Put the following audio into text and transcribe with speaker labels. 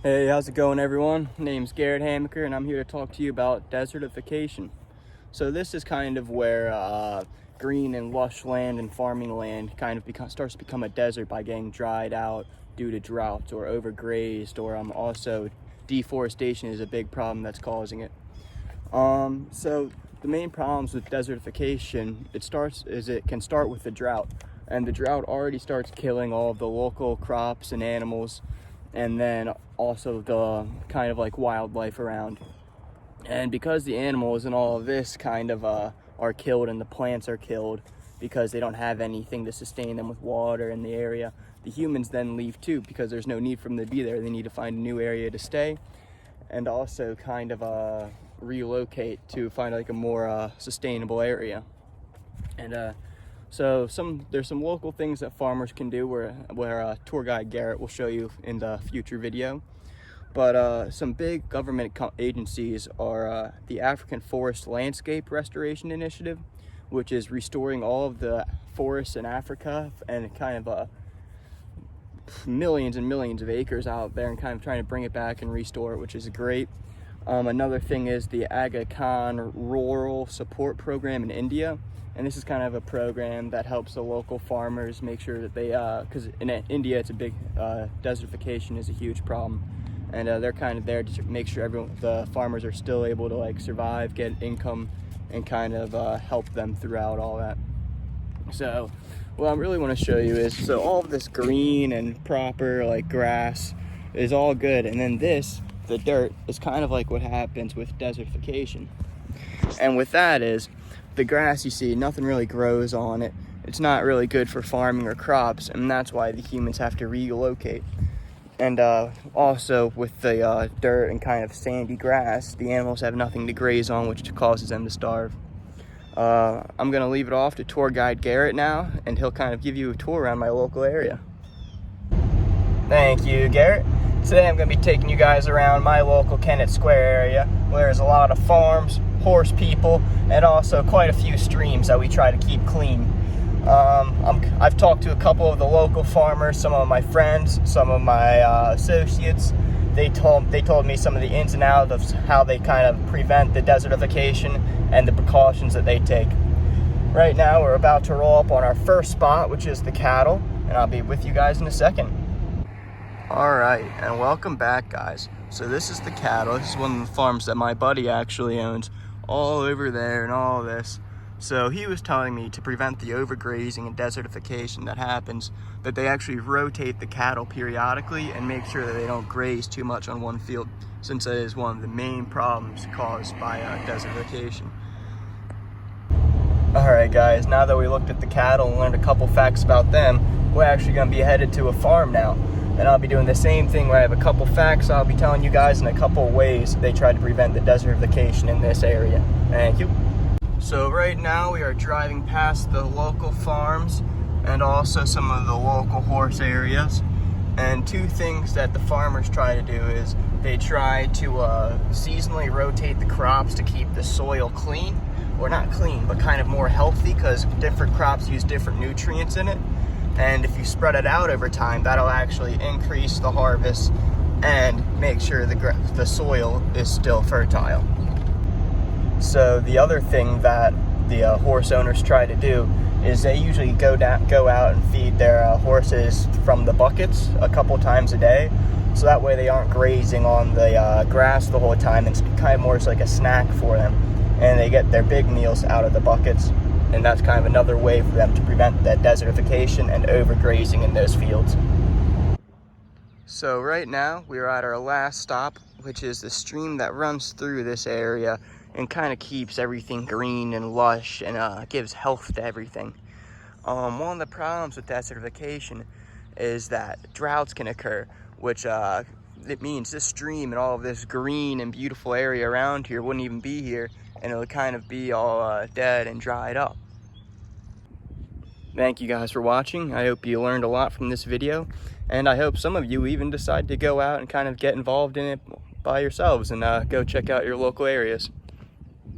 Speaker 1: Hey, how's it going, everyone? Name's Garrett Hamaker, and I'm here to talk to you about desertification. So this is kind of where green and lush land and farming land kind of starts to become a desert by getting dried out due to droughts or overgrazed, or also deforestation is a big problem that's causing it. So the main problems with desertification, it can start with the drought, and the drought already starts killing all of the local crops and animals, and then also the kind of like wildlife around. And because the animals and all of this kind of are killed, and the plants are killed because they don't have anything to sustain them with water in the area, the humans then leave too because there's no need for them to be there. They need to find a new area to stay, and also kind of relocate to find like a more sustainable area. And so there's some local things that farmers can do where tour guide Garrett will show you in the future video. But some big government agencies are the African Forest Landscape Restoration Initiative, which is restoring all of the forests in Africa and kind of millions and millions of acres out there, and kind of trying to bring it back and restore it, which is great. Another thing is the Aga Khan Rural Support Program in India. And this is kind of a program that helps the local farmers make sure that they, because in India it's a big, desertification is a huge problem. And they're kind of there to make sure the farmers are still able to like survive, get income, and kind of help them throughout all that. So what I really want to show you is, so all of this green and proper like grass is all good. And then the dirt is kind of like what happens with desertification. And with that is, the grass you see, nothing really grows on it. It's not really good for farming or crops, and that's why the humans have to relocate. And also with the dirt and kind of sandy grass, the animals have nothing to graze on, which causes them to starve. I'm gonna leave it off to tour guide Garrett now, and he'll kind of give you a tour around my local area. Thank you, Garrett. Today I'm gonna be taking you guys around my local Kennett Square area, where there's a lot of farms, horse people, and also quite a few streams that we try to keep clean. I've talked to a couple of the local farmers, some of my friends, some of my associates. They told me some of the ins and outs of how they kind of prevent the desertification and the precautions that they take. Right now we're about to roll up on our first spot, which is the cattle, and I'll be with you guys in a second. Alright, and welcome back, guys. So this is the cattle. This is one of the farms that my buddy actually owns, all over there and all this. So he was telling me to prevent the overgrazing and desertification that happens, that they actually rotate the cattle periodically and make sure that they don't graze too much on one field, since that is one of the main problems caused by desertification. Alright guys, now that we looked at the cattle and learned a couple facts about them, we're actually going to be headed to a farm now. And I'll be doing the same thing where I have a couple facts I'll be telling you guys in a couple ways they try to prevent the desertification in this area. Thank you. So right now we are driving past the local farms and also some of the local horse areas. And two things that the farmers try to do is they try to seasonally rotate the crops to keep the soil clean, or not clean, but kind of more healthy, because different crops use different nutrients in it. And if you spread it out over time, that'll actually increase the harvest and make sure the soil is still fertile. So the other thing that the horse owners try to do is they usually go out and feed their horses from the buckets a couple times a day. So that way they aren't grazing on the grass the whole time. It's kind of more like a snack for them. And they get their big meals out of the buckets. And that's kind of another way for them to prevent that desertification and overgrazing in those fields. So right now we are at our last stop, which is the stream that runs through this area and kind of keeps everything green and lush and gives health to everything. One of the problems with desertification is that droughts can occur, which it means this stream and all of this green and beautiful area around here wouldn't even be here, and it would kind of be all dead and dried up. Thank you guys for watching. I hope you learned a lot from this video, and I hope some of you even decide to go out and kind of get involved in it by yourselves and go check out your local areas.